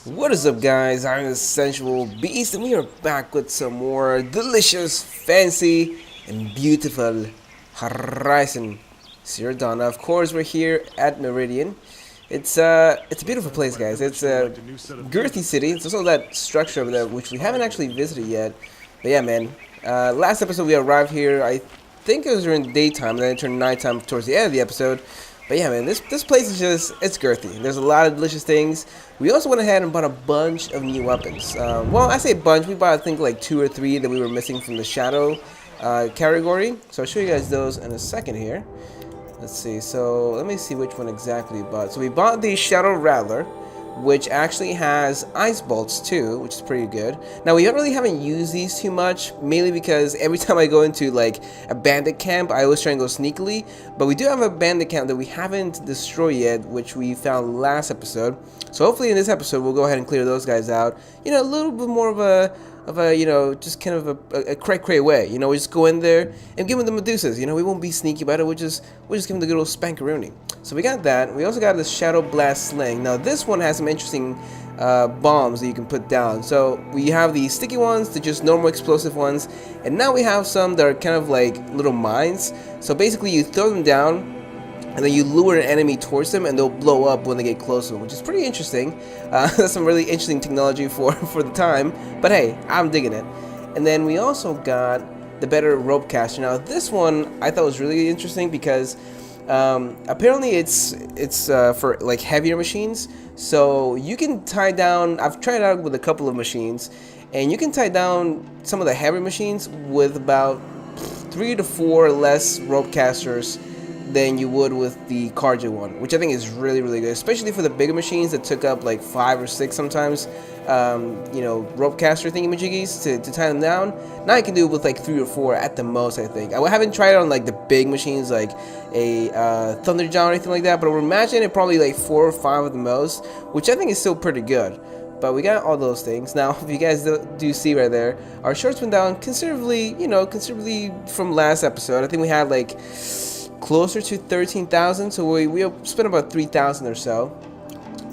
What is up, guys? I'm the Sensual Beast, and we are back with some more delicious, fancy, and beautiful Horizon Zero Dawn. Now, of course, we're here at Meridian. It's a beautiful place, guys. It's a girthy city. It's also that structure over there, which we haven't actually visited yet. But yeah, man. Last episode we arrived here. I think it was during daytime, and then it turned nighttime towards the end of the episode. But yeah, man, this place is it's girthy. There's a lot of delicious things. We also went ahead and bought a bunch of new weapons. Well, I say a bunch. We bought, I think, like 2 or 3 that we were missing from the Shadow category. So I'll show you guys those in a second here. Let's see. So let me see which one exactly we bought. So we bought the Shadow Rattler, which actually has ice bolts too, which is pretty good. Now we really haven't used these too much, mainly because every time I go into like a bandit camp, I always try and go sneakily. But we do have a bandit camp that we haven't destroyed yet, which we found last episode. So hopefully in this episode we'll go ahead and clear those guys out. You know, a little bit more of a you know, just kind of a cray way. You know, we just go in there and give them the Medusas. You know, we won't be sneaky about it. We'll just give them the good old spankaroonie. So we got that. We also got the Shadow Blast Sling. Now this one has some interesting bombs that you can put down. So we have the sticky ones, the just normal explosive ones, and now we have some that are kind of like little mines. So basically you throw them down, and then you lure an enemy towards them, and they'll blow up when they get close to them, which is pretty interesting. That's some really interesting technology for the time, but hey, I'm digging it. And then we also got the better rope caster. Now this one I thought was really interesting because apparently it's for like heavier machines, so you can tie down. I've tried it out with a couple of machines, and you can tie down some of the heavier machines with about 3 to 4 less rope casters than you would with the cardio one, which I think is really good, especially for the bigger machines that took up like 5 or 6 sometimes, you know, rope caster thingy-majiggies to tie them down. Now I can do it with like 3 or 4 at the most, I think. I haven't tried it on like the big machines like a Thunderjaw or anything like that, but I would imagine it probably like 4 or 5 at the most, which I think is still pretty good. But we got all those things. Now, if you guys do see right there, our shorts went down considerably, you know, considerably from last episode. I think we had like closer to 13,000, so we spent about 3,000 or so.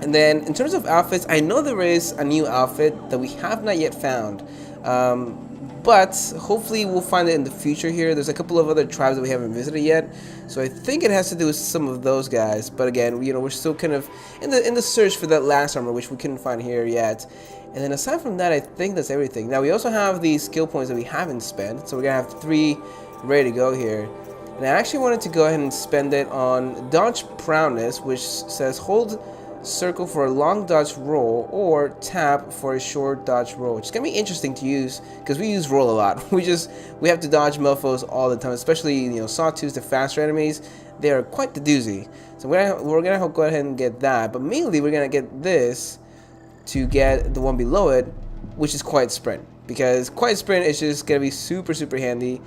And then in terms of outfits, I know there is a new outfit that we have not yet found, but hopefully we'll find it in the future here. There's a couple of other tribes that we haven't visited yet, so I think it has to do with some of those guys. But again, you know, we're still kind of in the search for that last armor, which we couldn't find here yet. And then aside from that, I think that's everything. Now we also have these skill points that we haven't spent, so we're gonna have 3 ready to go here. And I actually wanted to go ahead and spend it on Dodge Prowess, which says hold circle for a long dodge roll or tap for a short dodge roll, which is gonna be interesting to use because we use roll a lot. We have to dodge mofos all the time, especially, you know, sawtooths, the faster enemies. They are quite the doozy. So we're gonna go ahead and get that, but mainly we're gonna get this to get the one below it, which is Quiet Sprint, because Quiet Sprint is just gonna be super handy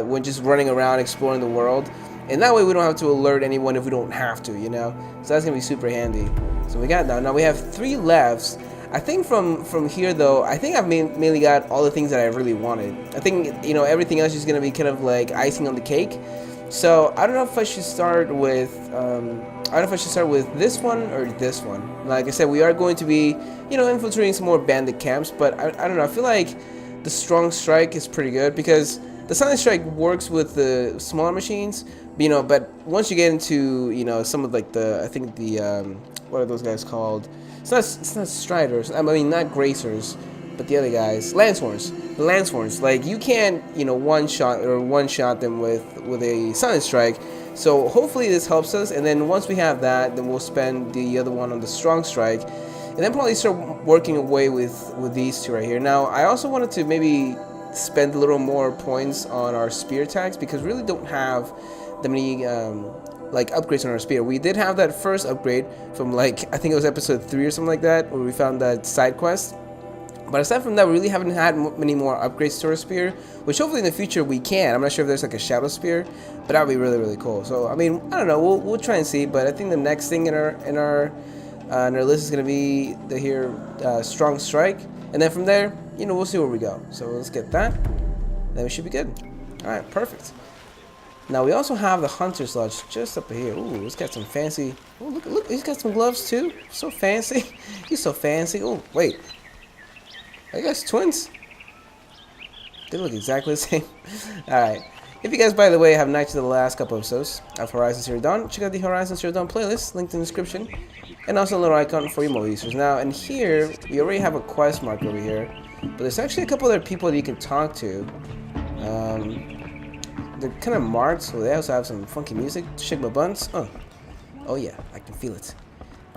when just running around exploring the world, and that way we don't have to alert anyone if we don't have to, you know. So that's gonna be super handy. So we got that. Now we have 3 lefts. I think from here though, I think I've mainly got all the things that I really wanted. I think, you know, everything else is gonna be kind of like icing on the cake. So I don't know if I should start with this one or this one. Like I said, we are going to be, you know, infiltrating some more bandit camps, but I don't know. I feel like the Strong Strike is pretty good because the Silent Strike works with the smaller machines, you know, but once you get into, you know, some of like I think the what are those guys called? It's not Striders. I mean, not Gracers, but the other guys, Lancehorns. The Lancehorns, like you can't, you know, one shot them with a Silent Strike. So hopefully this helps us, and then once we have that, then we'll spend the other one on the Strong Strike, and then probably start working away with these 2 right here. Now I also wanted to maybe spend a little more points on our spear attacks because we really don't have that many like upgrades on our spear. We did have that first upgrade from like, I think it was episode 3 or something like that, where we found that side quest. But aside from that, we really haven't had many more upgrades to our spear, which hopefully in the future we can. I'm not sure if there's like a shadow spear, but that would be really cool. So I mean, I don't know, we'll try and see. But I think the next thing in our list is gonna be Strong Strike, and then from there, you know, we'll see where we go. So let's get that, then we should be good. Alright, perfect. Now we also have the Hunter's Lodge just up here. Ooh, it's got some fancy. Oh, look, he's got some gloves too. So fancy. He's so fancy. Oh, wait. I guess twins. They look exactly the same. Alright. If you guys, by the way, have not to the last couple episodes of Horizon Zero Dawn, check out the Horizon Zero Dawn playlist, linked in the description. And also a little icon for emo users. Now, and here, we already have a quest mark over here. But there's actually a couple other people that you can talk to. They're kind of marked, so they also have some funky music. Shake my buns. Oh yeah, I can feel it.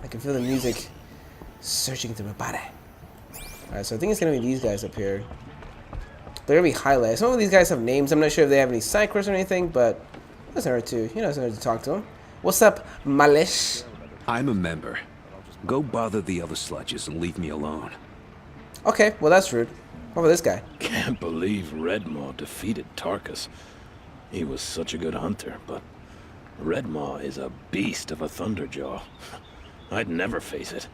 I can feel the music surging through my body. Alright, so I think it's gonna be these guys up here. They're gonna be highlighted. Some of these guys have names. I'm not sure if they have any side quests or anything, but that's hard to, it's hard to talk to them. What's up, Malish? I'm a member. Go bother the other sludges and leave me alone. Okay, well that's rude. What about this guy? Can't believe Redmaw defeated Tarkus. He was such a good hunter, but Redmaw is a beast of a Thunderjaw. I'd never face it.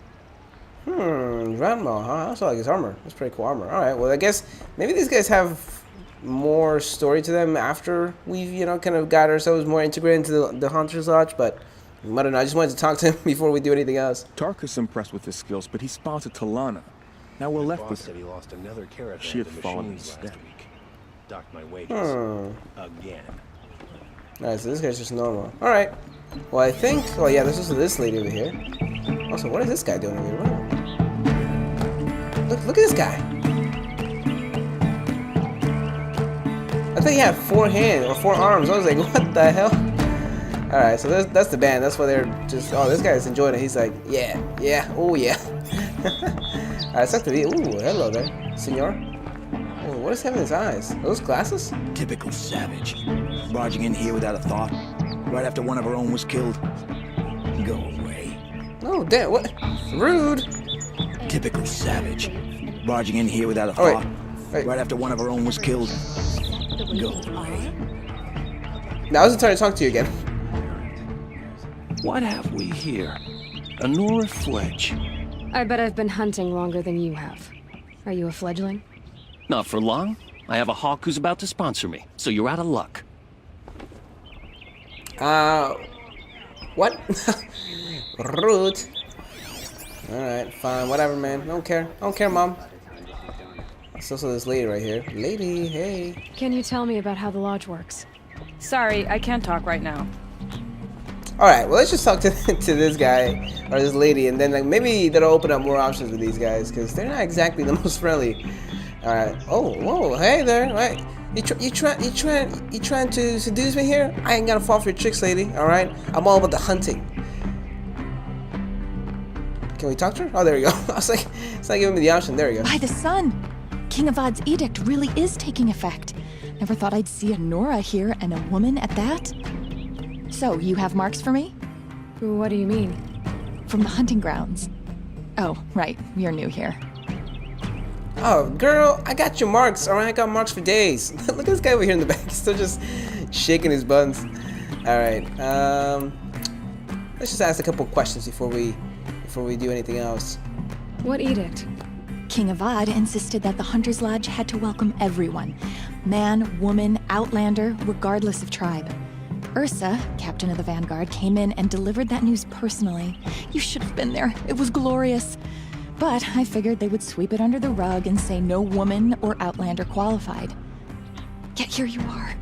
Redmaw, huh? I also like his armor. That's pretty cool armor. Alright, well I guess maybe these guys have more story to them after we've, kind of got ourselves more integrated into the Hunter's Lodge, but I don't know, I just wanted to talk to him before we do anything else. Tarkus impressed with his skills, but he spotted Talana. Now we're left with her. He lost another caravan She had to fallen in machines step. last week. Docked my wages. Again. Alright, so this guy's just normal. Alright. Well, I think... Oh, yeah, this is this lady over here. Also, what is this guy doing over here? Look at this guy. I think he had 4 hands or 4 arms. I was like, what the hell? Alright, so that's the band. That's why they're just... Oh, this guy's enjoying it. He's like, yeah, oh yeah. Alright, it's up to the... Ooh, hello there, senor. Oh, what does he have in his eyes? Are those glasses? Typical savage. Barging in here without a thought. Right after one of our own was killed. Go away. Oh, damn, what? Rude. Typical savage. Barging in here without a Oh, thought. wait. Right after one of our own was killed. Go away. Now it's time to talk to you again. What have we here? A Nora Fledge. I bet I've been hunting longer than you have. Are you a fledgling? Not for long. I have a hawk who's about to sponsor me, so you're out of luck. What? Rude. Alright, fine, whatever, man. Don't care, Mom. It's also this lady right here. Lady, hey. Can you tell me about how the lodge works? Sorry, I can't talk right now. Alright, well, let's just talk to this guy or this lady, and then like maybe that'll open up more options with these guys, because they're not exactly the most friendly. Alright. Oh, whoa, hey there. Right. You trying to seduce me here? I ain't gonna fall for your tricks, lady. Alright? I'm all about the hunting. Can we talk to her? Oh, there we go. I was like, it's not giving me the option. There we go. By the sun! King Avad's edict really is taking effect. Never thought I'd see a Nora here, and a woman at that. So, you have marks for me? What do you mean? From the hunting grounds. Oh, right. You're new here. Oh, girl, I got your marks. Alright, I got marks for days. Look at this guy over here in the back. He's still just shaking his buns. Alright, let's just ask a couple questions before we do anything else. What edict? King Avad insisted that the Hunter's Lodge had to welcome everyone. Man, woman, outlander, regardless of tribe. Ursa, captain of the Vanguard, came in and delivered that news personally. You should have been there. It was glorious. But I figured they would sweep it under the rug and say no woman or outlander qualified. Yet here you are.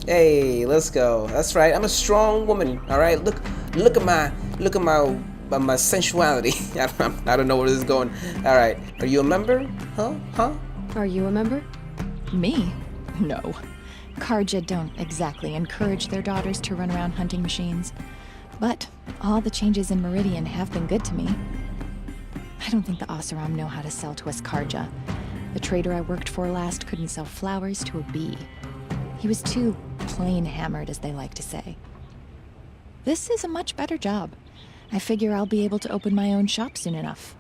Hey, let's go. That's right. I'm a strong woman. All right. Look at my sensuality. I don't know where this is going. All right. Are you a member? Huh? Are you a member? Me? No. Karja don't exactly encourage their daughters to run around hunting machines. But all the changes in Meridian have been good to me. I don't think the Oseram know how to sell to us Karja. The trader I worked for last couldn't sell flowers to a bee. He was too plain hammered, as they like to say. This is a much better job. I figure I'll be able to open my own shop soon enough.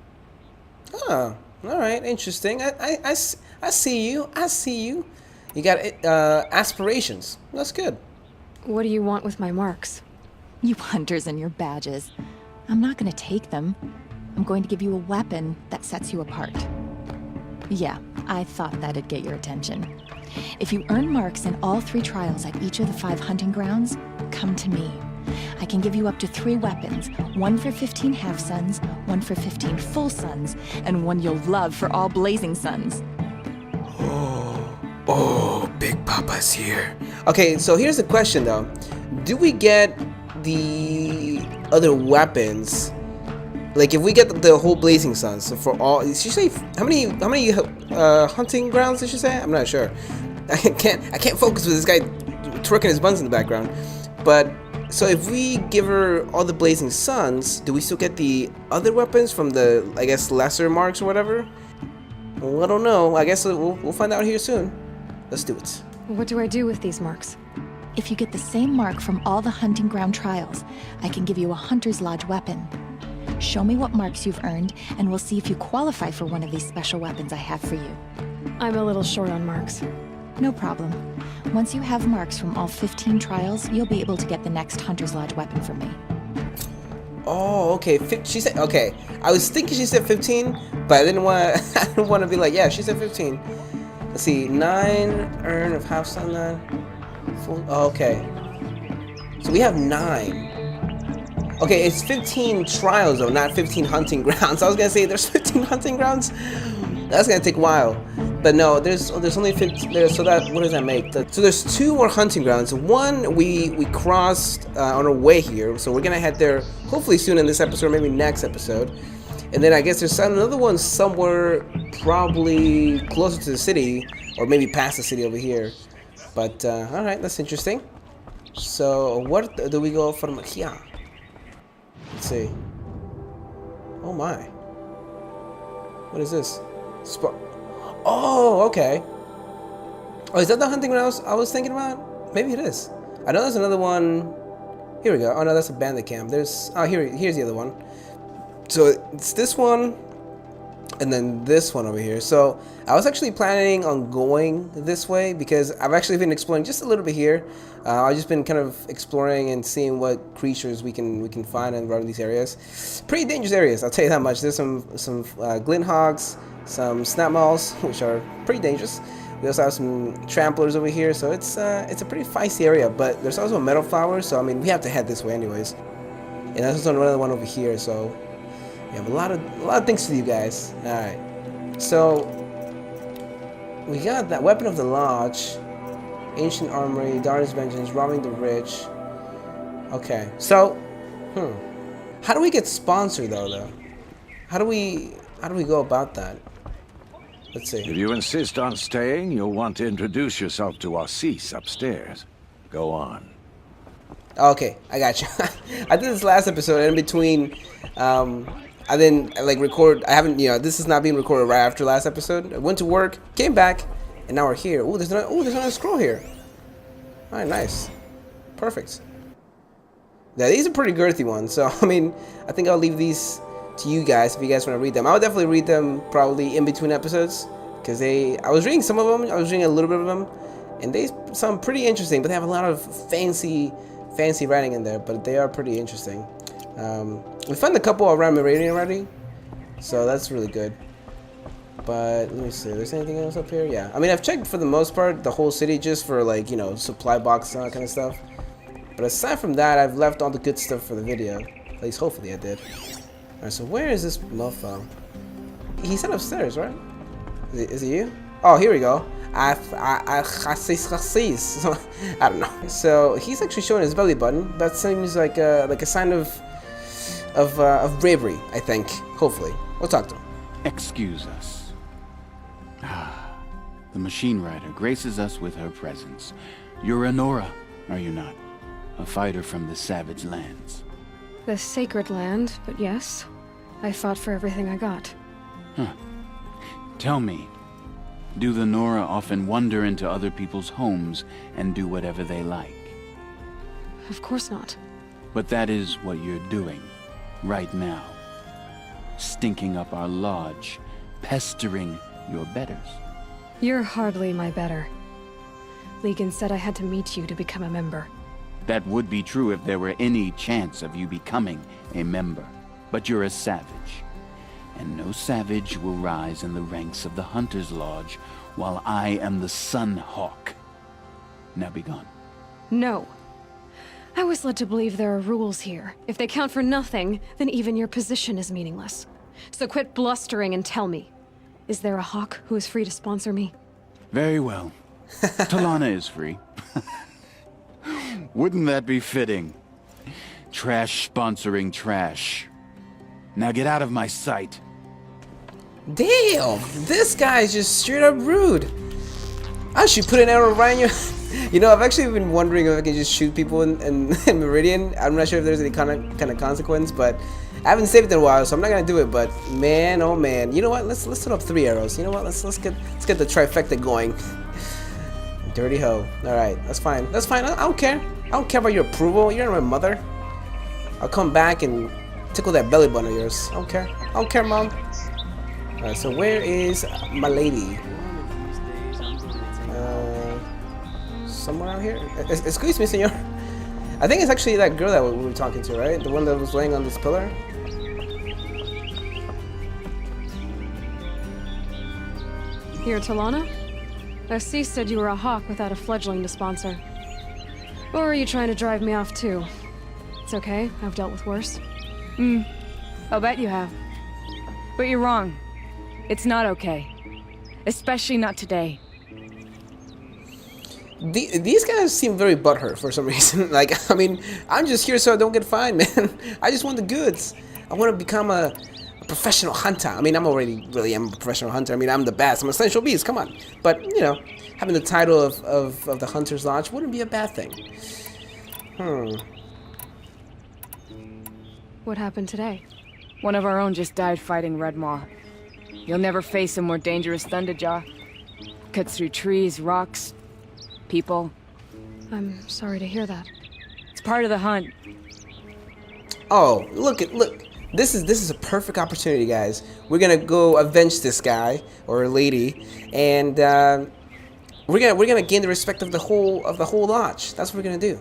Oh, all right, interesting. I see you. You got aspirations. That's good. What do you want with my marks? You hunters and your badges. I'm not gonna take them. I'm going to give you a weapon that sets you apart. Yeah, I thought that'd get your attention. If you earn marks in all 3 trials at each of the 5 hunting grounds, come to me. I can give you up to 3 weapons, 1 for 15 half-suns, 1 for 15 full suns, and 1 you'll love for all blazing suns. Oh, Big Papa's here. Okay, so here's the question though. Do we get the other weapons? Like if we get the whole blazing suns, so for all, did she say how many hunting grounds did she say? I'm not sure. I can't focus with this guy twerking his buns in the background. But so if we give her all the blazing suns, do we still get the other weapons from the, I guess, lesser marks or whatever? Well, I don't know. I guess we'll find out here soon. Let's do it. What do I do with these marks? If you get the same mark from all the hunting ground trials, I can give you a Hunter's Lodge weapon. Show me what marks you've earned, and we'll see if you qualify for one of these special weapons I have for you. I'm a little short on marks. No problem. Once you have marks from all 15 trials, you'll be able to get the next Hunter's Lodge weapon from me. Oh, okay. She said, okay. I was thinking she said 15, but I didn't want to be like, yeah, she said 15. Let's see, 9 earn of half sun then. Oh, okay. So we have 9. Okay, it's 15 trials though, not 15 hunting grounds. I was gonna say there's 15 hunting grounds. That's gonna take a while. But no, there's only 15 there. So that, what does that make? So there's 2 more hunting grounds. One we crossed on our way here, so we're gonna head there hopefully soon in this episode, maybe next episode. And then I guess there's another one somewhere, probably closer to the city, or maybe past the city over here. But all right, that's interesting. So what do we go from here? Let's see. Oh my. What is this? Oh, okay. Oh, is that the hunting ground I was thinking about? Maybe it is. I know there's another one. Here we go. Oh no, that's a bandit camp. Here's the other one. So it's this one, and then this one over here. So I was actually planning on going this way because I've actually been exploring just a little bit here. I've just been kind of exploring and seeing what creatures we can find and around these areas. Pretty dangerous areas, I'll tell you that much. There's some glint hogs, some snap mauls, which are pretty dangerous. We also have some tramplers over here, so it's a pretty feisty area. But there's also a metal flower, so I mean we have to head this way anyways. And there's also another one over here, so we have a lot of things to do, guys. All right, so we got that weapon of the lodge, ancient armory, daughter's vengeance, robbing the rich. Okay, so how do we get sponsored though? How do we go about that? Let's see. If you insist on staying, you'll want to introduce yourself to Assis upstairs. Go on. Okay, I got you. I did this last episode, and in between, I didn't like record. I haven't, this is not being recorded right after last episode. I went to work, came back, and now we're here. Oh, there's another scroll here. All right, nice, perfect. Yeah, these are pretty girthy ones. So I mean, I think I'll leave these to you guys if you guys want to read them. I'll definitely read them probably in between episodes because I was reading some of them. I was reading a little bit of them, and they sound pretty interesting. But they have a lot of fancy writing in there. But they are pretty interesting. We found a couple around Meridian already, so that's really good. But let me see, there's anything else up here? Yeah, I mean I've checked for the most part the whole city just for like supply boxes and that kind of stuff. But aside from that, I've left all the good stuff for the video. At least hopefully I did. All right, so where is this mofo? He said upstairs, right? Is it you? Oh, here we go. I don't know. So he's actually showing his belly button. That seems like a sign of bravery, I think. Hopefully, we'll talk to him. Excuse us. The machine rider graces us with her presence. You're a Nora, are you not? A fighter from the savage lands. The sacred land, but yes. I fought for everything I got. Huh. Tell me, do the Nora often wander into other people's homes and do whatever they like? Of course not. But that is what you're doing, right now. Stinking up our lodge, pestering your betters. You're hardly my better. Legan said I had to meet you to become a member. That would be true if there were any chance of you becoming a member. But you're a savage. And no savage will rise in the ranks of the Hunter's Lodge while I am the Sun Hawk. Now be gone. No. I was led to believe there are rules here. If they count for nothing, then even your position is meaningless. So quit blustering and tell me. Is there a hawk who is free to sponsor me? Very well. Talana is free. Wouldn't that be fitting? Trash sponsoring trash. Now get out of my sight. Damn, this guy is just straight up rude. I should put an arrow right in your... You know, I've actually been wondering if I can just shoot people in Meridian. I'm not sure if there's any kind of consequence, but I haven't saved it in a while, so I'm not gonna do it. But man, oh man, you know what? Let's set up 3 arrows. You know what? Let's get the trifecta going. Dirty hoe. All right, that's fine. That's fine. I don't care. I don't care about your approval. You're not my mother. I'll come back and tickle that belly button of yours. I don't care. I don't care, mom. All right, so where is my lady? Somewhere out here? Excuse me, senor. I think it's actually that girl that we were talking to, right? The one that was laying on this pillar? Here, Talana? Assis said you were a hawk without a fledgling to sponsor. Or are you trying to drive me off too? It's okay, I've dealt with worse. I'll bet you have. But you're wrong. It's not okay. Especially not today. These guys seem very butthurt for some reason. Like, I mean, I'm just here so I don't get fined, man. I just want the goods. I want to become a professional hunter. I mean, I'm already really am a professional hunter. I mean, I'm the best. I'm a Sensual Beast. Come on. But, you know, having the title of the Hunter's Lodge wouldn't be a bad thing. What happened today? One of our own just died fighting Red Maw. You'll never face a more dangerous Thunderjaw. Cuts through trees, rocks, people. I'm sorry to hear that. It's part of the hunt. Oh, look. This is a perfect opportunity, guys. We're gonna go avenge this guy or lady, and we're gonna gain the respect of the whole lodge. That's what we're gonna do.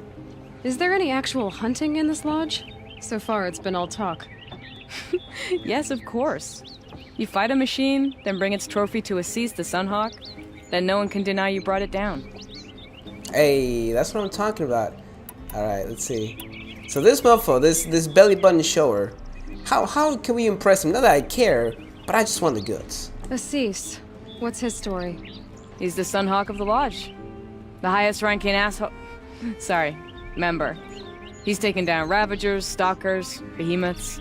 Is there any actual hunting in this lodge? So far, it's been all talk. Yes, of course. You fight a machine, then bring its trophy to Assis the Sunhawk, then no one can deny you brought it down. Hey, that's what I'm talking about. Alright, let's see. So this mofo, this belly button shower, how can we impress him? Not that I care, but I just want the goods. Assis, what's his story? He's the Sunhawk of the Lodge. The highest ranking asshole... Sorry, member. He's taken down Ravagers, Stalkers, Behemoths.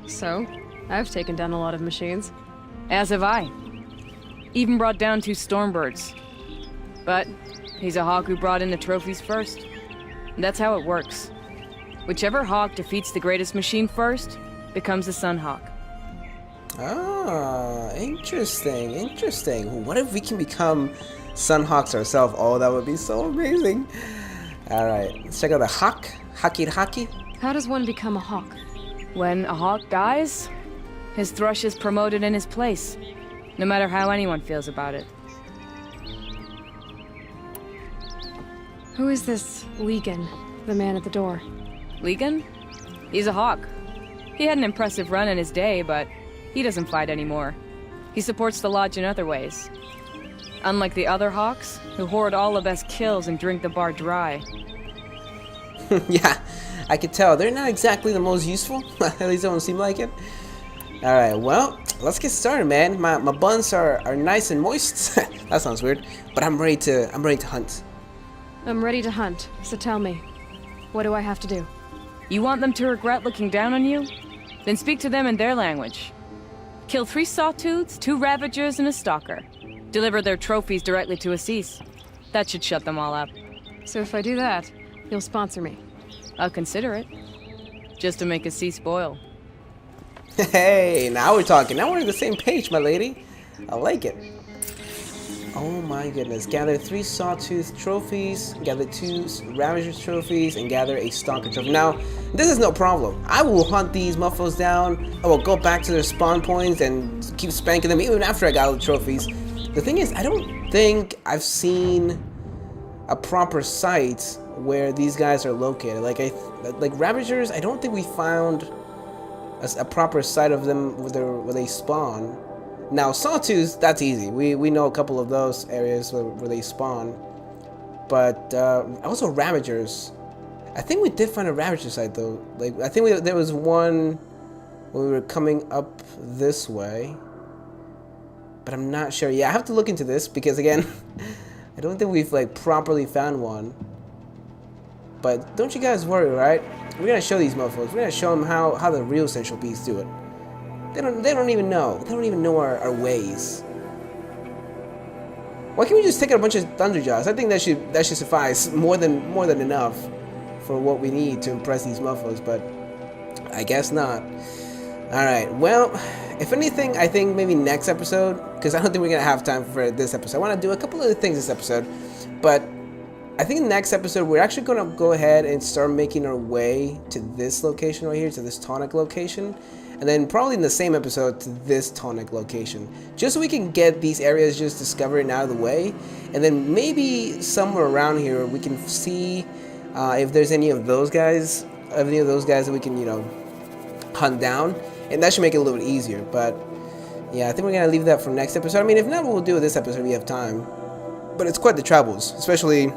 So, I've taken down a lot of machines. As have I. Even brought down 2 Stormbirds. But he's a hawk who brought in the trophies first. And that's how it works. Whichever hawk defeats the greatest machine first becomes the Sunhawk. Ah, interesting. What if we can become Sunhawks ourselves? Oh, that would be so amazing. Alright, let's check out the hawk. Haki. How does one become a hawk? When a hawk dies, his thrush is promoted in his place, no matter how anyone feels about it. Who is this Legan, the man at the door? Legan? He's a hawk. He had an impressive run in his day, but he doesn't fight anymore. He supports the lodge in other ways. Unlike the other hawks, who hoard all the best kills and drink the bar dry. Yeah, I could tell. They're not exactly the most useful. At least they don't seem like it. Alright, well, let's get started, man. My buns are nice and moist. That sounds weird. But I'm ready to hunt. I'm ready to hunt, so tell me. What do I have to do? You want them to regret looking down on you? Then speak to them in their language. Kill 3 Sawtooths, 2 Ravagers, and a Stalker. Deliver their trophies directly to Assis. That should shut them all up. So if I do that, you'll sponsor me? I'll consider it. Just to make Assis spoil. Hey, now we're talking. Now we're on the same page, my lady. I like it. Oh my goodness. Gather 3 Sawtooth trophies, gather 2 Ravager trophies, and gather a Stalker trophy. Now, this is no problem. I will hunt these muffos down. I will go back to their spawn points and keep spanking them even after I got all the trophies. The thing is, I don't think I've seen a proper site where these guys are located. Like Ravagers, I don't think we found a proper site of them where they spawn. Now, sawtooths, that's easy. We know a couple of those areas where they spawn. But also Ravagers. I think we did find a Ravager site though. Like I think there was one when we were coming up this way. But I'm not sure. Yeah, I have to look into this because again, I don't think we've like properly found one. But don't you guys worry, right? We're gonna show these mofos. We're gonna show them how the real Sensual Beasts do it. They don't even know. They don't even know our ways. Why can't we just take out a bunch of Thunderjaws? I think that should suffice more than enough for what we need to impress these mofos, but I guess not. All right. Well, if anything, I think maybe next episode, because I don't think we're gonna have time for this episode. I want to do a couple other things this episode, but I think next episode we're actually gonna go ahead and start making our way to this location right here, to this tonic location. And then probably in the same episode to this tonic location, just so we can get these areas just discovered and out of the way, and then maybe somewhere around here we can see if there's any of those guys that we can, you know, hunt down, and that should make it a little bit easier. But yeah, I think we're gonna leave that for next episode. I mean, if not, we'll do it this episode if we have time. But it's quite the travels, especially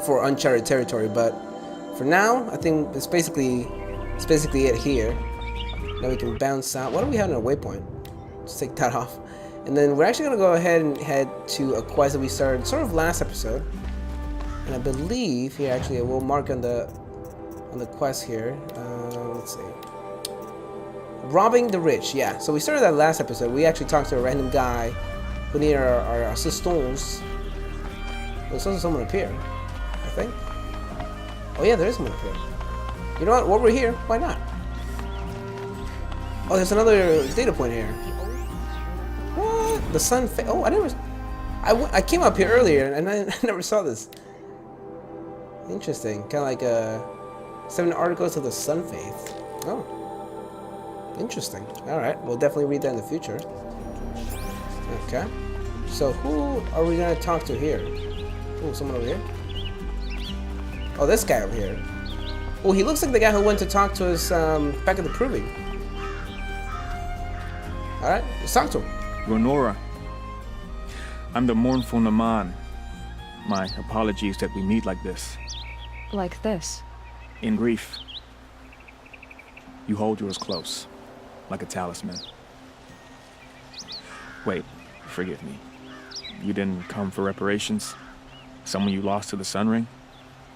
for uncharted territory. But for now, I think it's basically it here. Now we can bounce out. What do we have in our waypoint? Let's take that off. And then we're actually going to go ahead and head to a quest that we started sort of last episode. And I believe here, actually, we'll mark on the quest here. Let's see. Robbing the rich. Yeah, so we started that last episode. We actually talked to a random guy who needed our assistance. There's also someone up here, I think. Oh yeah, there is someone up here. You know what? While we're here, why not? Oh, there's another data point here. What? The sun. Oh, I came up here earlier and I never saw this. Interesting. Kind of like 7 articles of the Sun Faith. Oh, interesting. All right, we'll definitely read that in the future. Okay. So who are we gonna talk to here? Oh, someone over here. Oh, this guy over here. Oh, he looks like the guy who went to talk to us back at the proving. Alright, let's talk to him. Ronora, I'm the mournful Naman. My apologies that we meet like this. Like this? In grief. You hold yours close, like a talisman. Wait, forgive me. You didn't come for reparations? Someone you lost to the Sun Ring?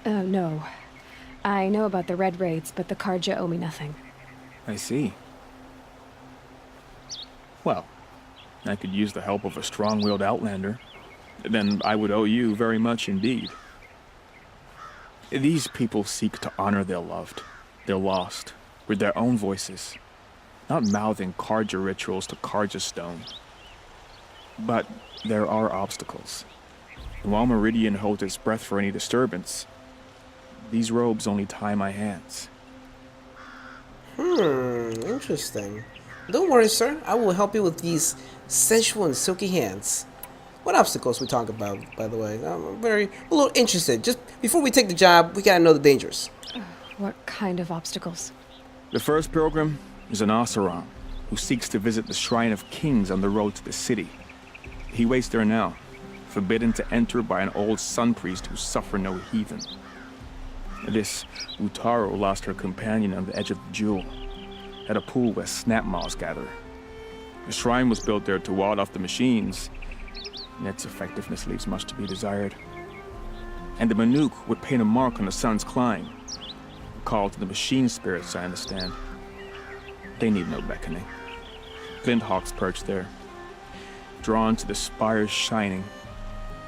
No. I know about the Red Raids, but the Karja owe me nothing. I see. Well, I could use the help of a strong-willed outlander. Then I would owe you very much indeed. These people seek to honor their loved, their lost, with their own voices, not mouthing Karja rituals to Karja stone. But there are obstacles. And while Meridian holds its breath for any disturbance, these robes only tie my hands. Interesting. Don't worry, sir. I will help you with these sensual and silky hands. What obstacles we talk about, by the way? I'm a little interested. Just before we take the job, we gotta know the dangers. What kind of obstacles? The first pilgrim is an Oseram who seeks to visit the Shrine of Kings on the road to the city. He waits there now, forbidden to enter by an old sun priest who suffer no heathen. This Utaro lost her companion on the edge of the jewel, at a pool where snap moths gather. The shrine was built there to ward off the machines, and its effectiveness leaves much to be desired. And the Manuk would paint a mark on the sun's climb, a call to the machine spirits, I understand. They need no beckoning. Glint hawks perch there, drawn to the spires shining.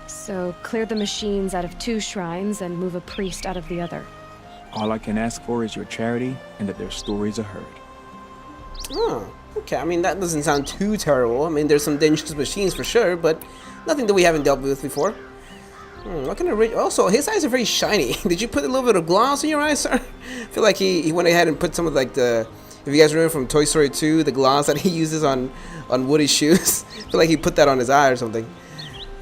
So clear the machines out of 2 shrines and move a priest out of the other. All I can ask for is your charity and that their stories are heard. Oh, okay. I mean, that doesn't sound too terrible. I mean, there's some dangerous machines for sure, but nothing that we haven't dealt with before. What kind of also, his eyes are very shiny. Did you put a little bit of gloss in your eyes, sir? I feel like he went ahead and put some of like the, if you guys remember from Toy Story 2, the gloss that he uses on Woody's shoes. I feel like he put that on his eye or something.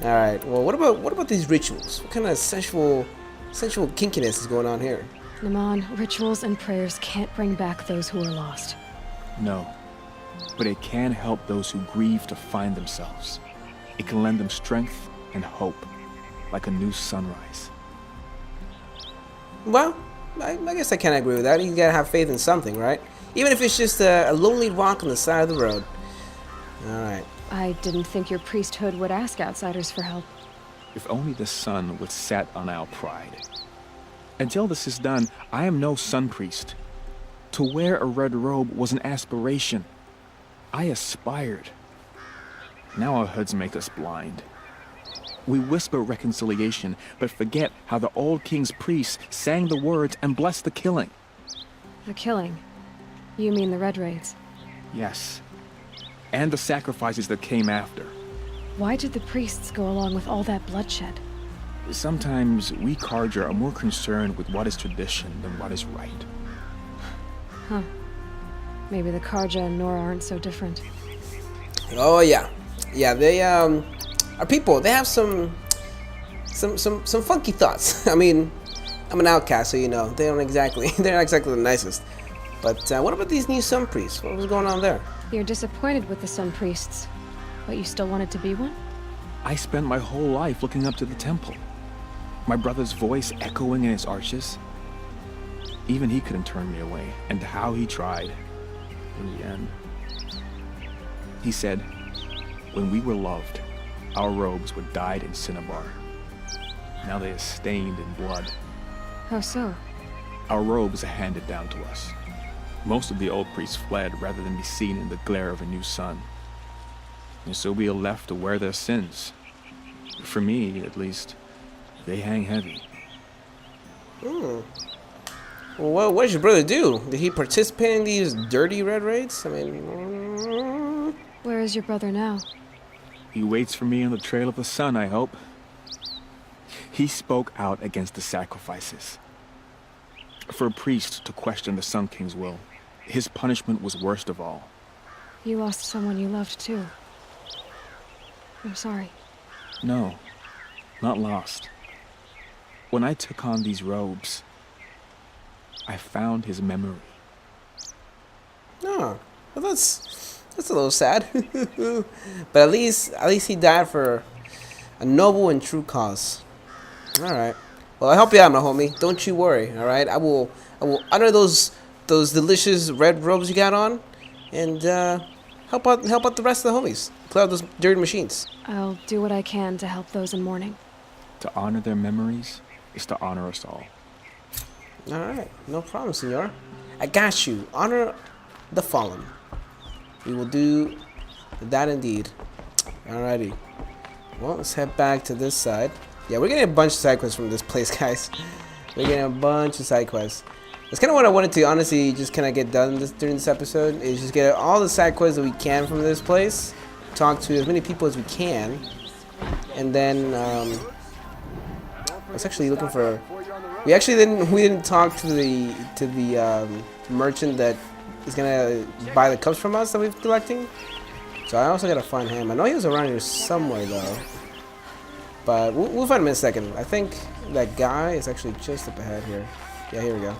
All right. Well, what about these rituals? What kind of sensual kinkiness is going on here? Naman, rituals and prayers can't bring back those who are lost. No. but it can help those who grieve to find themselves. It can lend them strength and hope, like a new sunrise. Well, I guess I can't agree with that. You gotta have faith in something, right? Even if it's just a lonely rock on the side of the road. Alright. I didn't think your priesthood would ask outsiders for help. If only the sun would set on our pride. Until this is done, I am no sun priest. To wear a red robe was an aspiration. I aspired. Now our hoods make us blind. We whisper reconciliation, but forget how the old king's priests sang the words and blessed the killing. The killing? You mean the Red Raids? Yes. And the sacrifices that came after. Why did the priests go along with all that bloodshed? Sometimes we Carja are more concerned with what is tradition than what is right. Huh. Maybe the Carja and Nora aren't so different. Oh yeah. Yeah, they are people. They have some funky thoughts. I mean, I'm an outcast, so you know, they're not exactly the nicest. But what about these new sun priests? What was going on there? You're disappointed with the sun priests, but you still wanted to be one? I spent my whole life looking up to the temple. My brother's voice echoing in its arches. Even he couldn't turn me away, and how he tried. In the end, he said, when we were loved, our robes were dyed in cinnabar. Now they are stained in blood. How so? Our robes are handed down to us. Most of the old priests fled rather than be seen in the glare of a new sun. And so we are left to wear their sins. For me, at least, they hang heavy. Well, what did your brother do? Did he participate in these dirty red raids? I mean... Where is your brother now? He waits for me on the trail of the sun, I hope. He spoke out against the sacrifices. For a priest to question the Sun King's will, his punishment was worst of all. You lost someone you loved too. I'm sorry. No, not lost. When I took on these robes, I found his memory. Oh, well that's a little sad. But at least he died for a noble and true cause. All right. Well, I'll help you out, my homie. Don't you worry. All right. I will honor those delicious red robes you got on, and help out the rest of the homies. Clear out those dirty machines. I'll do what I can to help those in mourning. To honor their memories is to honor us all. All right. No problem, senor. I got you. Honor the fallen. We will do that indeed. Alrighty. Well, let's head back to this side. Yeah, we're getting a bunch of side quests from this place, guys. We're getting a bunch of side quests. That's kind of what I wanted to honestly just kind of get done during this episode, is just get all the side quests that we can from this place, talk to as many people as we can, and then I was actually looking for. We didn't talk to the merchant that is gonna buy the cups from us that we've collecting. So I also gotta find him. I know he was around here somewhere though. But we'll find him in a second. I think that guy is actually just up ahead here. Yeah, here we go.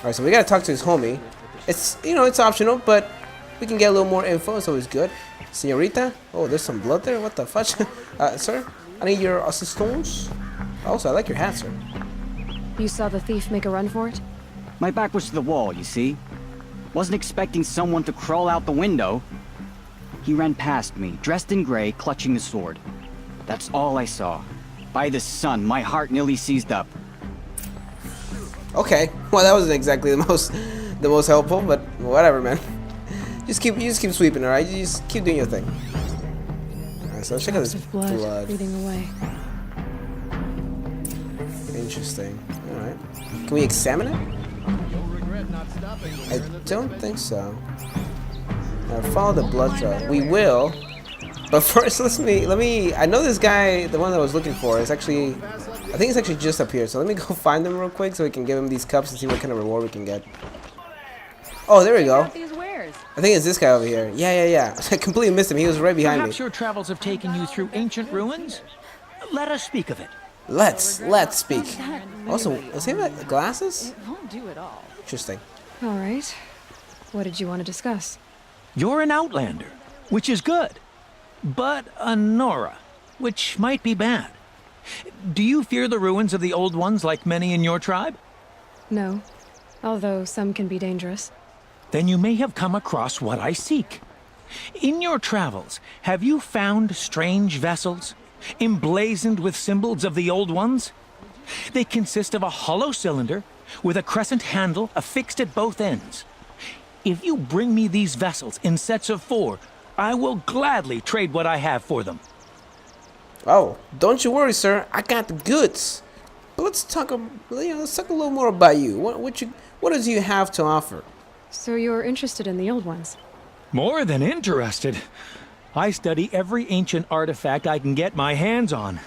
Alright, so we gotta talk to his homie. It's, you know, it's optional, but we can get a little more info. It's always good. Señorita? Oh, there's some blood there? What the fudge? Sir? I need your assistance. Also, I like your hat, sir. You saw the thief make a run for it? My back was to the wall, you see? Wasn't expecting someone to crawl out the window. He ran past me, dressed in gray, clutching a sword. That's all I saw. By the sun, my heart nearly seized up. Okay, well that wasn't exactly the most helpful, but whatever, man. Just keep sweeping, all right? You just keep doing your thing. All right, so let's check out this blood. Bleeding away. Interesting. All right. Can we examine it? I don't think so. Follow the blood trail. We will. But first, let me. I know this guy, the one that I was looking for, is actually. I think it's actually just up here. So let me go find him real quick so we can give him these cups and see what kind of reward we can get. Oh, there we go. I think it's this guy over here. Yeah. I completely missed him. He was right behind me. Perhaps your travels have taken you through ancient ruins? Let us speak of it. Let's speak. Also, does he have glasses? It won't do at all. Interesting. All right. What did you want to discuss? You're an outlander, which is good. But a Nora, which might be bad. Do you fear the ruins of the Old Ones like many in your tribe? No, although some can be dangerous. Then you may have come across what I seek. In your travels, have you found strange vessels, emblazoned with symbols of the Old Ones? They consist of a hollow cylinder with a crescent handle affixed at both ends. If you bring me these vessels in sets of 4, I will gladly trade what I have for them. Oh, don't you worry, sir. I got the goods. But let's talk a little more about you. What does you have to offer? So you're interested in the old ones? More than interested. I study every ancient artifact I can get my hands on.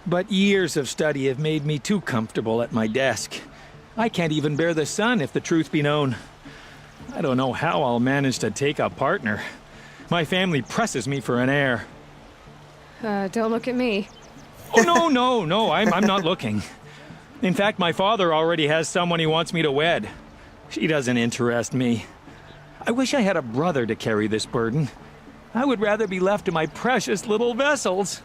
But years of study have made me too comfortable at my desk. I can't even bear the sun, if the truth be known. I don't know how I'll manage to take a partner. My family presses me for an heir. Don't look at me. Oh, no, I'm not looking. In fact, my father already has someone he wants me to wed. She doesn't interest me. I wish I had a brother to carry this burden. I would rather be left to my precious little vessels.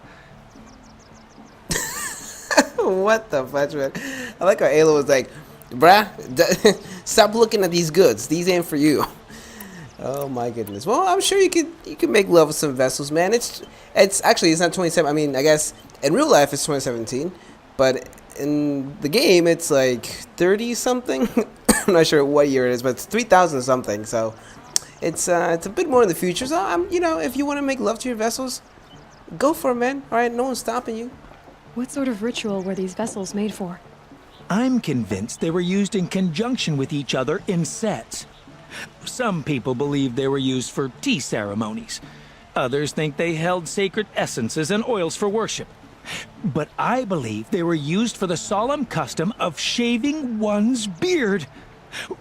What the fudge, man? I like how Ayla was like, bruh, stop looking at these goods. These ain't for you. Oh my goodness. Well, I'm sure you could make love with some vessels, man. It's actually, it's not 27. I mean, I guess in real life it's 2017, but in the game it's like 30 something. I'm not sure what year it is, but it's 3000 something. So it's a bit more in the future. So if you want to make love to your vessels, go for it, man. All right, no one's stopping you. What sort of ritual were these vessels made for? I'm convinced they were used in conjunction with each other in sets. Some people believe they were used for tea ceremonies. Others think they held sacred essences and oils for worship. But I believe they were used for the solemn custom of shaving one's beard.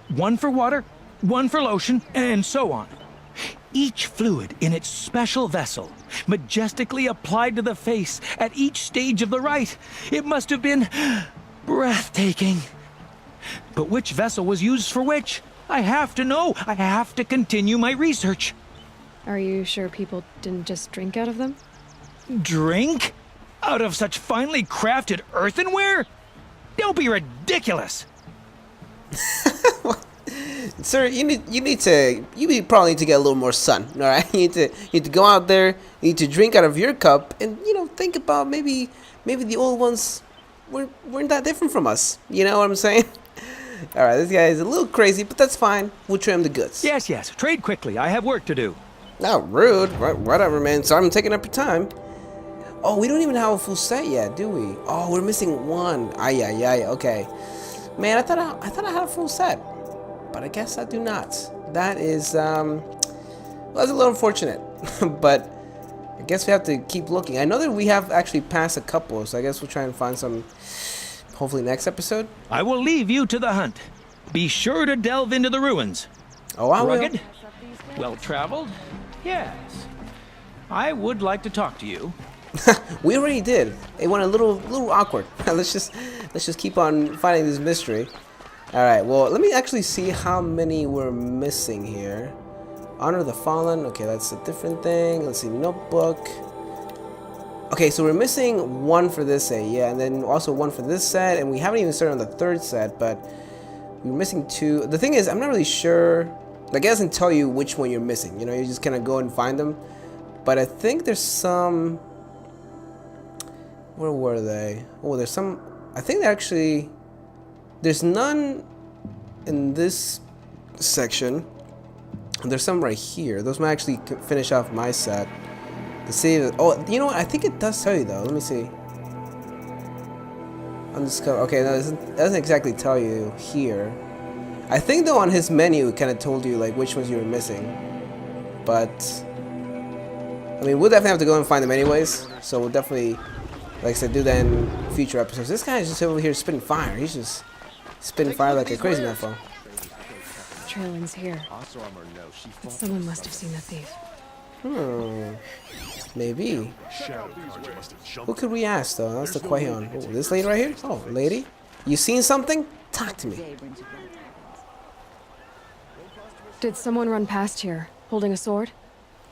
One for water, one for lotion, and so on. Each fluid in its special vessel, majestically applied to the face at each stage of the rite. It must have been breathtaking. But which vessel was used for which? I have to know. I have to continue my research. Are you sure people didn't just drink out of them? Drink? Out of such finely crafted earthenware? Don't be ridiculous. Sir, you probably need to get a little more sun. All right, you need to go out there. You need to drink out of your cup, and think about maybe the old ones weren't that different from us. You know what I'm saying? All right, this guy is a little crazy, but that's fine. We'll trim the goods. Yes. Trade quickly. I have work to do. Not rude. Whatever, man. Sorry, I'm taking up your time. Oh, we don't even have a full set yet, do we? Oh, we're missing one. Ay. Okay. Man, I thought I had a full set, but I guess I do not. That is well, that's a little unfortunate, but I guess we have to keep looking. I know that we have actually passed a couple, so I guess we'll try and find some. Hopefully next episode. I will leave you to the hunt. Be sure to delve into the ruins. Oh, I will. Rugged? Well-traveled? Yes. I would like to talk to you. We already did. It went a little awkward. let's just keep on finding this mystery. All right. Well, let me actually see how many we're missing here. Honor the Fallen. Okay, that's a different thing. Let's see. Notebook. Okay, so we're missing one for this set, yeah, and then also one for this set, and we haven't even started on the third set, but we're missing 2. The thing is, I'm not really sure. Like, it doesn't tell you which one you're missing. You just kind of go and find them. But I think there's some. Where were they? Oh, there's some. I think actually. There's none in this section. There's some right here. Those might actually finish off my set. To see that. Oh, you know what? I think it does tell you though. Let me see. Undiscovered. Okay, no, it doesn't exactly tell you here. I think though on his menu it kind of told you like which ones you were missing. But I mean, we'll definitely have to go and find them anyways. So we'll definitely, like I said, do that in future episodes. This guy is just over here spitting fire. He's just spitting fire like a crazy mofo. Trailing's here. But someone must have seen the thief. Maybe. Who could we ask though? That's the question. Oh, this lady right here? Oh, lady? You seen something? Talk to me. Did someone run past here? holding a sword?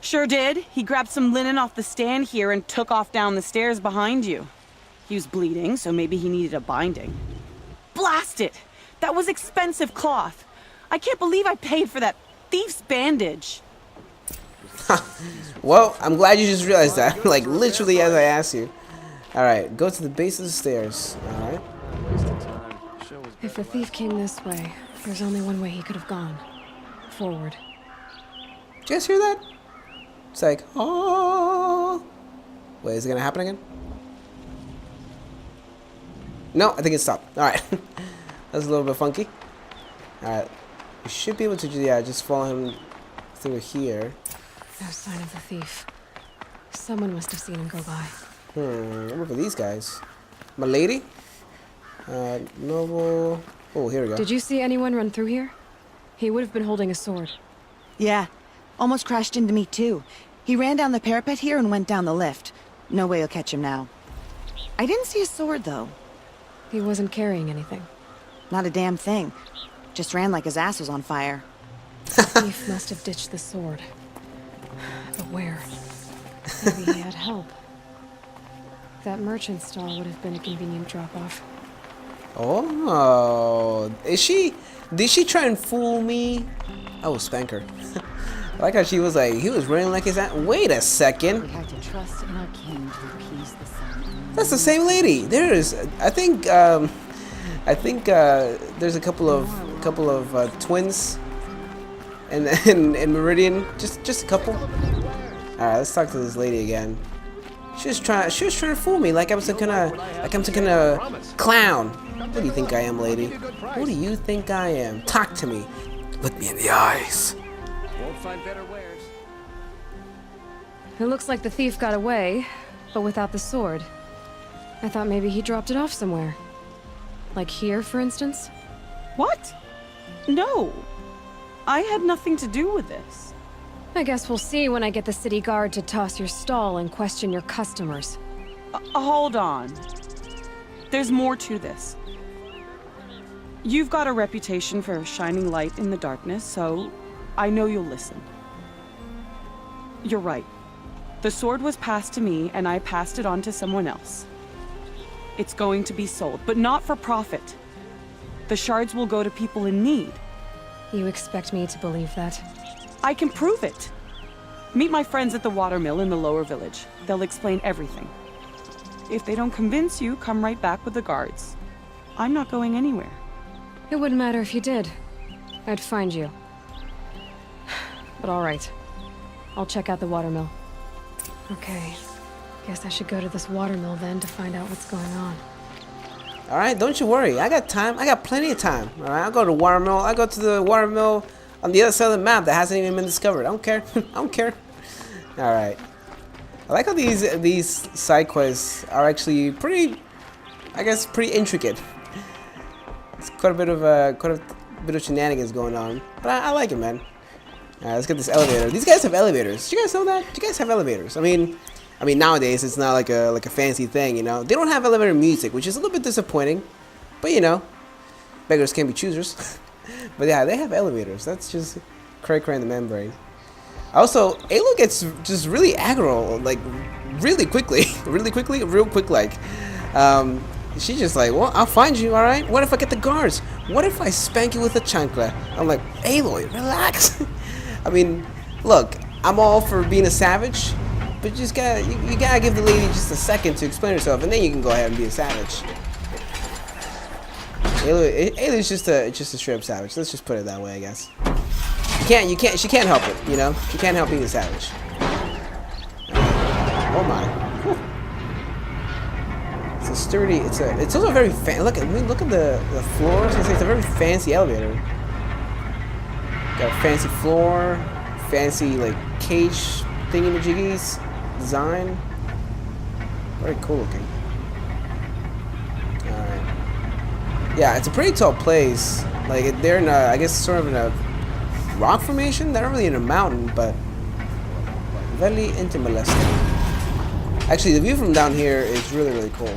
Sure did. He grabbed some linen off the stand here and took off down the stairs behind you. He was bleeding, so maybe he needed a binding. Blast it! That was expensive cloth. I can't believe I paid for that thief's bandage. Well, I'm glad you just realized that. Like, literally as I asked you. Alright, go to the base of the stairs. Alright. If the thief came this way, there's only one way he could have gone. Forward. Did you guys hear that? It's like, oh. Wait, is it gonna happen again? No, I think it stopped. Alright. That's a little bit funky. Alright. We should be able to, yeah, just follow him through here. No sign of the thief. Someone must have seen him go by. What about these guys? My lady? Noble. Oh, here we go. Did you see anyone run through here? He would have been holding a sword. Yeah. Almost crashed into me, too. He ran down the parapet here and went down the lift. No way you'll catch him now. I didn't see a sword, though. He wasn't carrying anything. Not a damn thing. Just ran like his ass was on fire. The thief must have ditched the sword. But where? Maybe he had help. That merchant stall would have been a convenient drop-off. Oh, is she? Did she try and fool me? Oh, Spanker. I like how she was like, he was running like his ass. Wait a second. We have to trust in our king to appease the sun. That's the same lady. There is, I think there's a couple of twins, in Meridian. Just a couple. All right, let's talk to this lady again. She was trying to fool me like I'm some kind of clown. What do you think I am, lady? Who do you think I am? Talk to me. Look me in the eyes. Won't find better wares. It looks like the thief got away, but without the sword. I thought maybe he dropped it off somewhere. Like here, for instance? What? No. I had nothing to do with this. I guess we'll see when I get the city guard to toss your stall and question your customers. Hold on. There's more to this. You've got a reputation for shining light in the darkness, so I know you'll listen. You're right. The sword was passed to me, and I passed it on to someone else. It's going to be sold, but not for profit. The shards will go to people in need. You expect me to believe that? I can prove it. Meet my friends at the watermill in the lower village. They'll explain everything. If they don't convince you, come right back with the guards. I'm not going anywhere. It wouldn't matter if you did. I'd find you. But all right. I'll check out the watermill. Okay. Guess I should go to this watermill then to find out what's going on. Alright, don't you worry. I got time. I got plenty of time. Alright, I'll go to the watermill. I'll go to the watermill on the other side of the map that hasn't even been discovered. I don't care. I don't care. Alright. I like how these side quests are actually pretty, I guess, pretty intricate. It's quite a bit of shenanigans going on. But I like it, man. Alright, let's get this elevator. These guys have elevators. Did you guys know that? Do you guys have elevators? I mean nowadays it's not like a fancy thing, you know. They don't have elevator music, which is a little bit disappointing. But you know, beggars can't be choosers. But yeah, they have elevators. That's just cray in the membrane. Also, Alo gets just really aggro, like really quickly, real quick. Like, she's just like, well, I'll find you, all right. What if I get the guards? What if I spank you with a chancla? I'm like, Aloy, relax. I mean, look, I'm all for being a savage, but you gotta give the lady just a second to explain herself, and then you can go ahead and be a savage. Aloy's just a straight up savage. Let's just put it that way, I guess. She can't help it, you know. She can't help being a savage. Oh my. Whew. It's a sturdy. It's also very fancy. Look at the floors. It's a very fancy elevator. Got a fancy floor, fancy like cage thingy-majiggies design. Very cool looking. All right. Yeah, it's a pretty tall place. Like they're in a, I guess, sort of in a rock formation. They're not really in a mountain, but very interesting. Actually, the view from down here is really cool.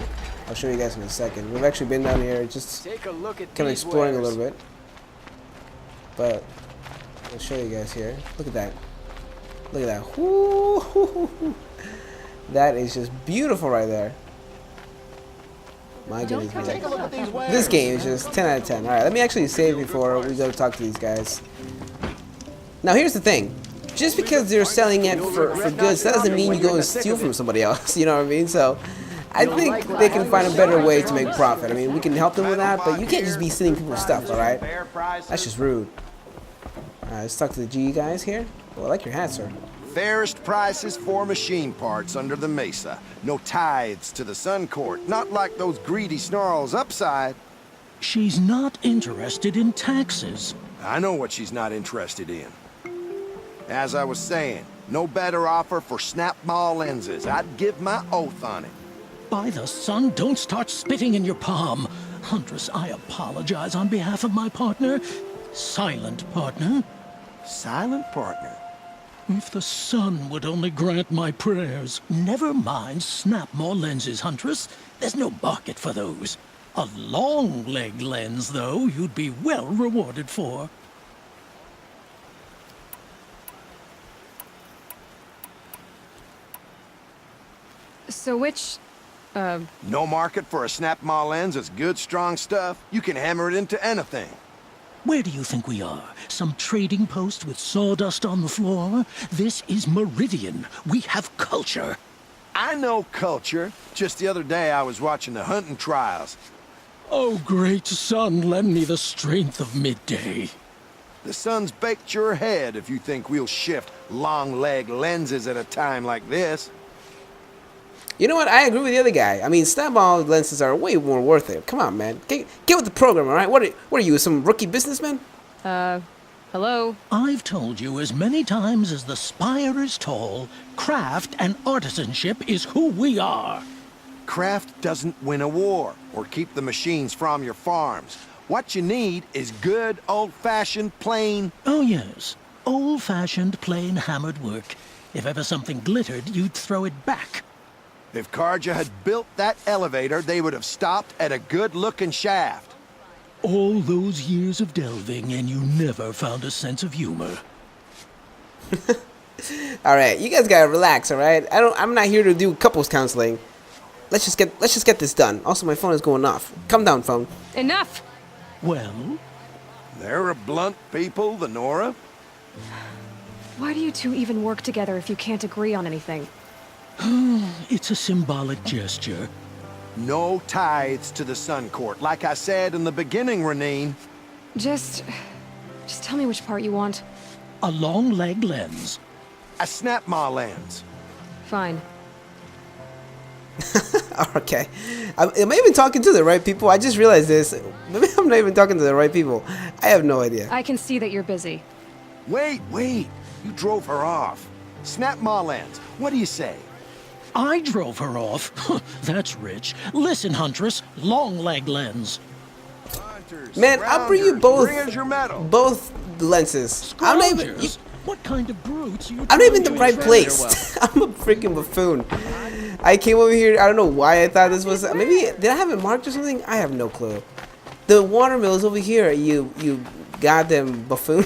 I'll show you guys in a second. We've actually been down here, just kind of exploring a little bit. But I'll show you guys here. Look at that. Look at that. Woo-hoo-hoo-hoo. That is just beautiful right there. My goodness. This game is just 10 out of 10. Alright, let me actually save before we go talk to these guys. Now here's the thing. Just because they're selling it for goods, that doesn't mean you go and steal from somebody else. You know what I mean? So I think they can find a better way to make profit. I mean, we can help them with that, but you can't just be stealing people's stuff, alright? That's just rude. Alright, let's talk to the G guys here. Well, I like your hat, sir. Fairest prices for machine parts under the mesa. No tithes to the Sun Court. Not like those greedy snarls upside. She's not interested in taxes. I know what she's not interested in. As I was saying, no better offer for snap maw lenses. I'd give my oath on it. By the sun, don't start spitting in your palm. Huntress, I apologize on behalf of my partner. Silent partner. Silent partner? If the sun would only grant my prayers. Never mind snap more lenses, Huntress. There's no market for those. A long leg lens, though, you'd be well rewarded for. So which, No market for a snap maw lens is good, strong stuff. You can hammer it into anything. Where do you think we are? Some trading post with sawdust on the floor? This is Meridian. We have culture. I know culture. Just the other day I was watching the hunting trials. Oh, great sun, lend me the strength of midday. The sun's baked your head if you think we'll shift long leg lenses at a time like this. You know what? I agree with the other guy. I mean, snap-all lenses are way more worth it. Come on, man. Get with the program, all right? What are you, some rookie businessman? Hello? I've told you as many times as the spire is tall, craft and artisanship is who we are. Craft doesn't win a war or keep the machines from your farms. What you need is good, old-fashioned, plain... Oh, yes. Old-fashioned, plain hammered work. If ever something glittered, you'd throw it back. If Karja had built that elevator, they would have stopped at a good-looking shaft. All those years of delving, and you never found a sense of humor. All right, you guys gotta relax. All right, I'm not here to do couples counseling. Let's just get this done. Also, my phone is going off. Calm down, phone. Enough. Well, they're a blunt people, the Nora. Why do you two even work together if you can't agree on anything? It's a symbolic gesture. No tithes to the Sun Court, like I said in the beginning, Renine. Just tell me which part you want. A long leg lens. A snap maw lens. Fine. Okay. Am I even talking to the right people? I just realized this. Maybe I'm not even talking to the right people. I have no idea. I can see that you're busy. Wait. You drove her off. Snap maw lens. What do you say? I drove her off. That's rich. Listen, Huntress, long leg lens. Man, I'll bring you both. Bring us your medal. Both lenses. I'm not even. What kind of brutes are you? I'm not even in the right place. I'm a freaking buffoon. I came over here. I don't know why I thought this was. Maybe did I have it marked or something? I have no clue. The watermill is over here. You goddamn buffoon.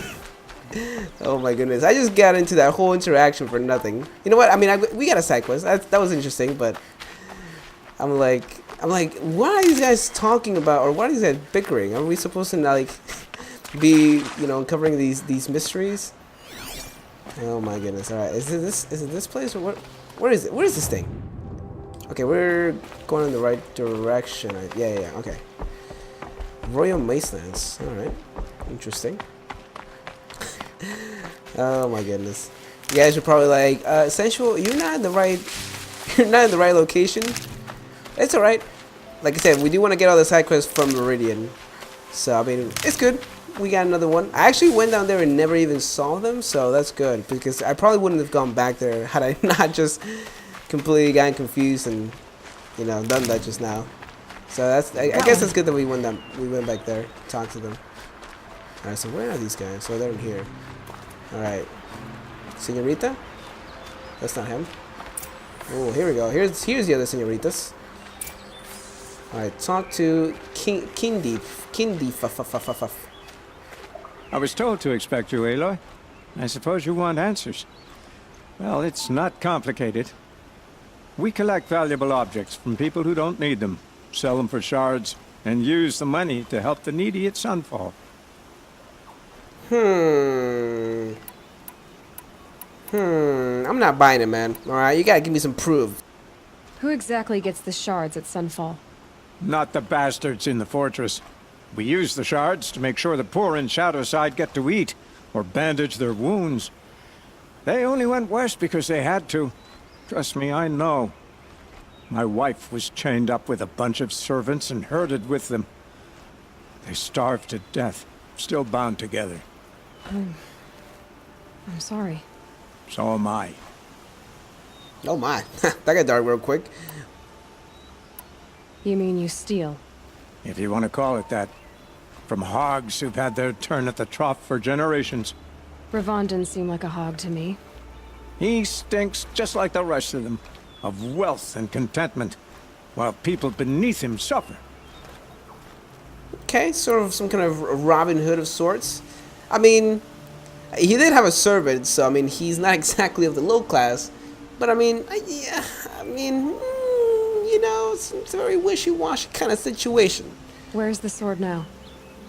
Oh my goodness! I just got into that whole interaction for nothing. You know what? I mean, we got a side quest. That was interesting, but I'm like, what are these guys talking about, or what are these guys bickering? Are we supposed to like be, uncovering these mysteries? Oh my goodness! All right, is it this place or what? Where is it? Where is this thing? Okay, we're going in the right direction. Yeah. Okay. Royal Macelands. All right, interesting. Oh my goodness! You guys are probably like, Sensual, you're not in the right location. It's all right. Like I said, we do want to get all the side quests from Meridian, so I mean, it's good. We got another one. I actually went down there and never even saw them, so that's good because I probably wouldn't have gone back there had I not just completely gotten confused and done that just now. So that's I guess it's good that we went back there, talked to them. All right, so where are these guys? So they're in here. All right, Señorita. That's not him. Oh, here we go. Here's the other señoritas. All right, talk to Kindy. I was told to expect you, Aloy. I suppose you want answers. Well, it's not complicated. We collect valuable objects from people who don't need them, sell them for shards, and use the money to help the needy at Sunfall. I'm not buying it, man. Alright, you gotta give me some proof. Who exactly gets the shards at Sunfall? Not the bastards in the fortress. We use the shards to make sure the poor in Shadowside get to eat, or bandage their wounds. They only went west because they had to. Trust me, I know. My wife was chained up with a bunch of servants and herded with them. They starved to death, still bound together. I'm sorry. So am I. Oh my, that got dark real quick. You mean you steal? If you want to call it that. From hogs who've had their turn at the trough for generations. Ravon didn't seem like a hog to me. He stinks just like the rest of them, of wealth and contentment, while people beneath him suffer. Okay, sort of some kind of Robin Hood of sorts. I mean, he did have a servant, so I mean, he's not exactly of the low class. But I mean, yeah, you know, it's a very wishy-washy kind of situation. Where's the sword now?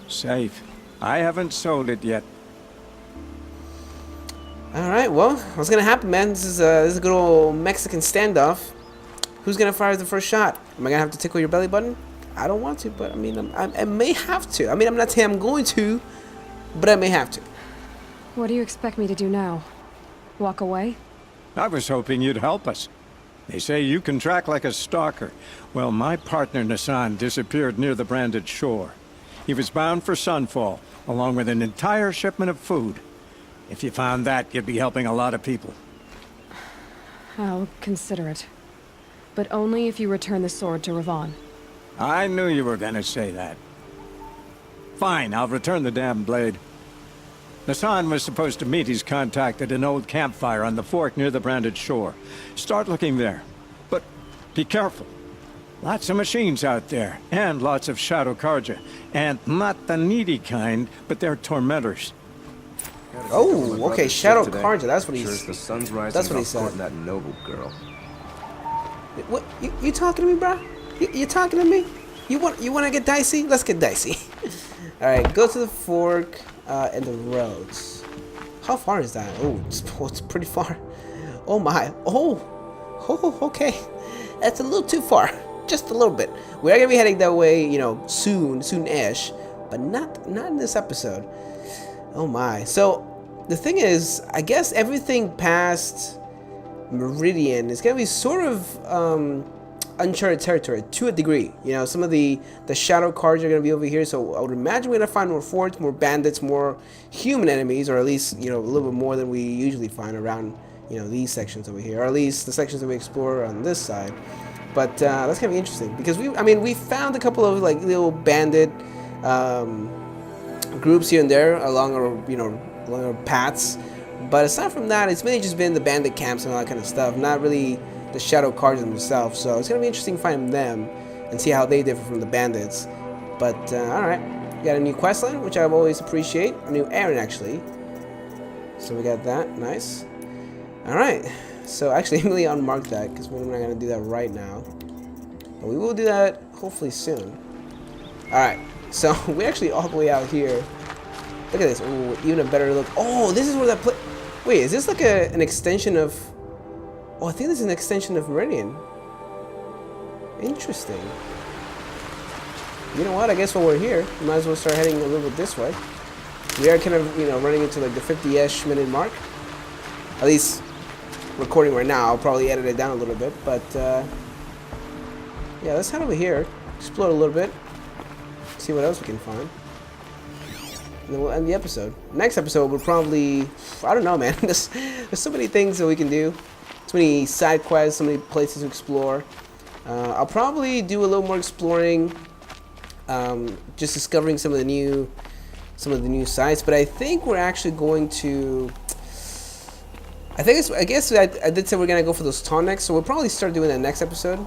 Safe. I haven't sold it yet. Alright, well, what's gonna happen, man? This is a good old Mexican standoff. Who's gonna fire the first shot? Am I gonna have to tickle your belly button? I don't want to, but I mean, I may have to. I mean, I'm not saying I'm going to, but I may have to. What do you expect me to do now? Walk away? I was hoping you'd help us. They say you can track like a stalker. Well, my partner Nassan disappeared near the branded shore. He was bound for Sunfall, along with an entire shipment of food. If you found that, you'd be helping a lot of people. I'll consider it. But only if you return the sword to Ravon. I knew you were gonna say that. Fine, I'll return the damn blade. Nassan was supposed to meet his contact at an old campfire on the fork near the branded shore. Start looking there. But be careful. Lots of machines out there, and lots of Shadow Karja. And not the needy kind, but they're tormentors. Oh, okay, Shadow Karja, that's what he's... the sun's rising. That's what he said. That noble girl. What? You talking to me, bro? You talking to me? You want to get dicey? Let's get dicey. All right, go to the fork and the roads. How far is that? Oh, it's pretty far. Oh my. Oh, okay. That's a little too far. Just a little bit. We are gonna be heading that way, you know, soon-ish, but not in this episode. Oh my. So the thing is, I guess everything past Meridian is gonna be sort of uncharted territory to a degree. You know, some of the Shadow Cards are gonna be over here, so I would imagine we're gonna find more forts, more bandits, more human enemies, or at least, you know, a little bit more than we usually find around, you know, these sections over here, or at least the sections that we explore on this side. But that's gonna be interesting because we found a couple of like little bandit groups here and there along our paths. But aside from that, it's mainly just been the bandit camps and all that kind of stuff, not really the Shadow Cards themselves. So it's gonna be interesting finding them and see how they differ from the bandits. But alright, we got a new questline, which I always appreciate. A new errand, actually. So we got that, nice. Alright, so actually I'm really unmarked that because we're not gonna do that right now. But we will do that hopefully soon. Alright, so we're actually all the way out here. Look at this. Ooh, even a better look. Oh, this is where that wait, is this like an extension of... Oh, I think this is an extension of Meridian. Interesting. You know what? I guess while we're here, we might as well start heading a little bit this way. We are kind of, you know, running into like the 50-ish minute mark. At least recording right now. I'll probably edit it down a little bit, but yeah, let's head over here, explore a little bit, see what else we can find, and then we'll end the episode. Next episode we'll probably, I don't know, man. There's so many things that we can do, so many side quests, so many places to explore. I'll probably do a little more exploring, just discovering some of the new sites. But I think we're actually going to. I guess I did say we're gonna go for those tonics, so we'll probably start doing that next episode,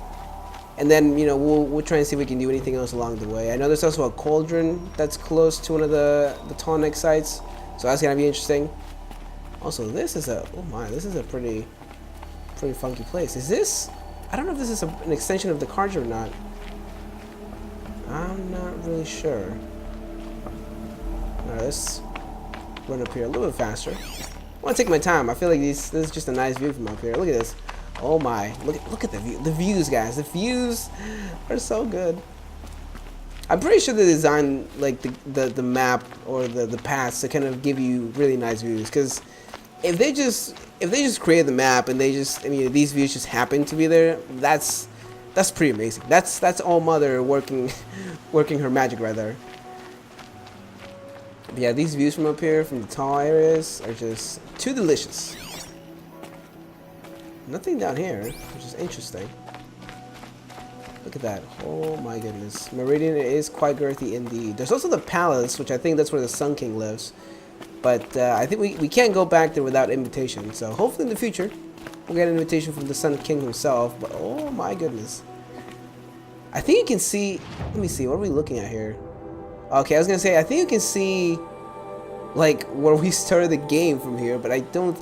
and then, you know, we'll try and see if we can do anything else along the way. I know there's also a cauldron that's close to one of the tonic sites, so that's gonna be interesting. Also, this is a, oh my, this is a pretty funky place. Is this, I don't know if this is an extension of the Karja or not. I'm not really sure. Alright, let's run up here a little bit faster. I want to take my time. I feel like this is just a nice view from up here. Look at this. Oh my, look at the view. The views, guys. The views are so good. I'm pretty sure they designed like the map or the paths to kind of give you really nice views, because if they just create the map and they just, I mean, these views just happen to be there, that's pretty amazing. That's All Mother working her magic right there. But yeah, these views from up here, from the tall areas, are just too delicious. Nothing down here, which is interesting. Look at that. Oh my goodness. Meridian is quite girthy indeed. There's also the palace, which I think that's where the Sun King lives. But I think we can't go back there without invitation. So hopefully in the future, we'll get an invitation from the Sun King himself. But oh my goodness. I think you can see, let me see, what are we looking at here? Okay, I was going to say, I think you can see like where we started the game from here. But I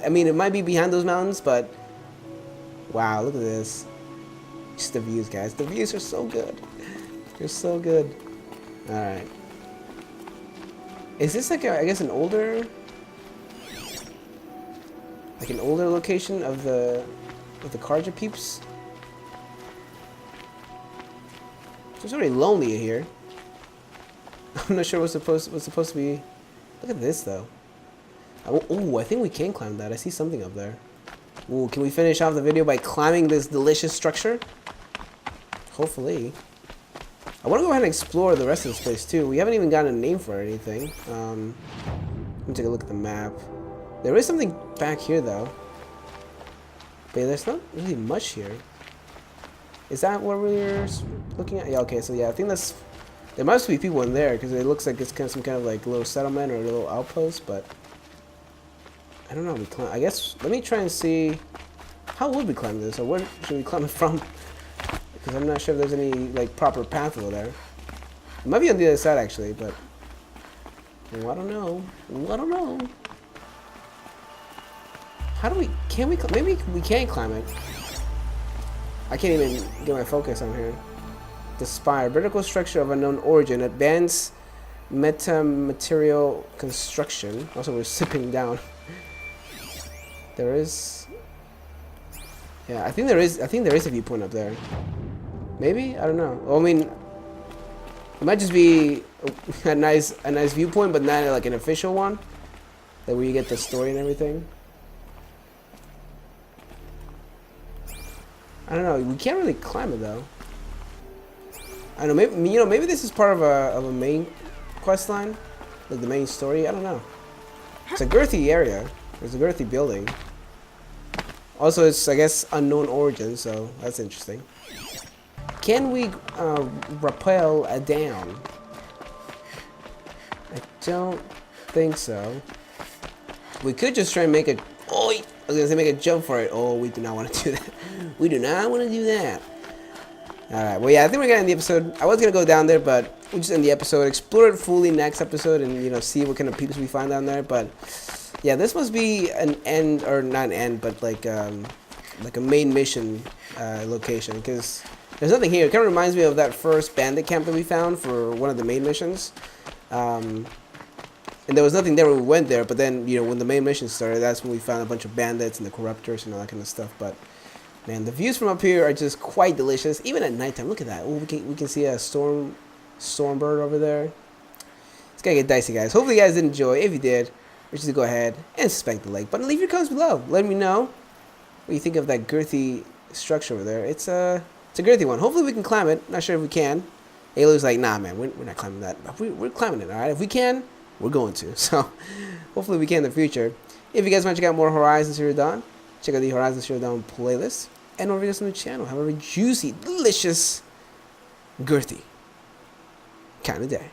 mean, it might be behind those mountains, but wow, look at this. Just the views, guys. The views are so good. They're so good. Alright. Is this like I guess an older location of the Karja peeps? It's already lonely in here. I'm not sure what's supposed to be. Look at this though. Oh, I think we can climb that. I see something up there. Ooh, can we finish off the video by climbing this delicious structure? Hopefully. I want to go ahead and explore the rest of this place too. We haven't even gotten a name for anything. Let me take a look at the map. There is something back here though. But there's not really much here. Is that what we're looking at? Yeah, okay, so yeah, I think that's... There must be people in there because it looks like it's kind of some kind of like little settlement or a little outpost, but... I don't know, I guess, let me try and see... How would we climb this, or where should we climb it from? Because I'm not sure if there's any like proper path over there. It might be on the other side actually, but well, I don't know. I don't know. How do we? Can we? Maybe we can climb it. I can't even get my focus on here. The spire, vertical structure of unknown origin, advanced metamaterial construction. Also, we're sipping down. There is. Yeah, I think there is. I think there is a viewpoint up there. Maybe? I don't know. Well, I mean, it might just be a nice viewpoint, but not like an official one. Like where you get the story and everything. I don't know. We can't really climb it though. I don't know. Maybe maybe this is part of a main quest line, like the main story. I don't know. It's a girthy area. There's a girthy building. Also, it's I guess unknown origin, so that's interesting. Can we rappel down? I don't think so. We could just try and make a... Oh, I was going to say make a jump for it. Oh, we do not want to do that. We do not want to do that. Alright, well yeah, I think we're going to end the episode. I was going to go down there, but we'll just end the episode. Explore it fully next episode and, you know, see what kind of peeps we find down there. But, yeah, this must be an end, or not an end, but like a main mission location. Because... there's nothing here. It kind of reminds me of that first bandit camp that we found for one of the main missions. And there was nothing there when we went there, but then, you know, when the main mission started, that's when we found a bunch of bandits and the corruptors and all that kind of stuff. But, man, the views from up here are just quite delicious. Even at nighttime, look at that. Oh, we can see a stormbird over there. It's gonna get dicey, guys. Hopefully you guys did enjoy. If you did, make sure to go ahead and spank the like button. Leave your comments below. Let me know what you think of that girthy structure over there. It's a girthy one. Hopefully we can climb it. Not sure if we can. Aloy's like, nah, man, we're not climbing that. We're climbing it, all right? If we can, we're going to. So hopefully we can in the future. If you guys want to check out more Horizon Zero Dawn, check out the Horizon Zero Dawn playlist and more videos on the channel. Have a very juicy, delicious, girthy kind of day.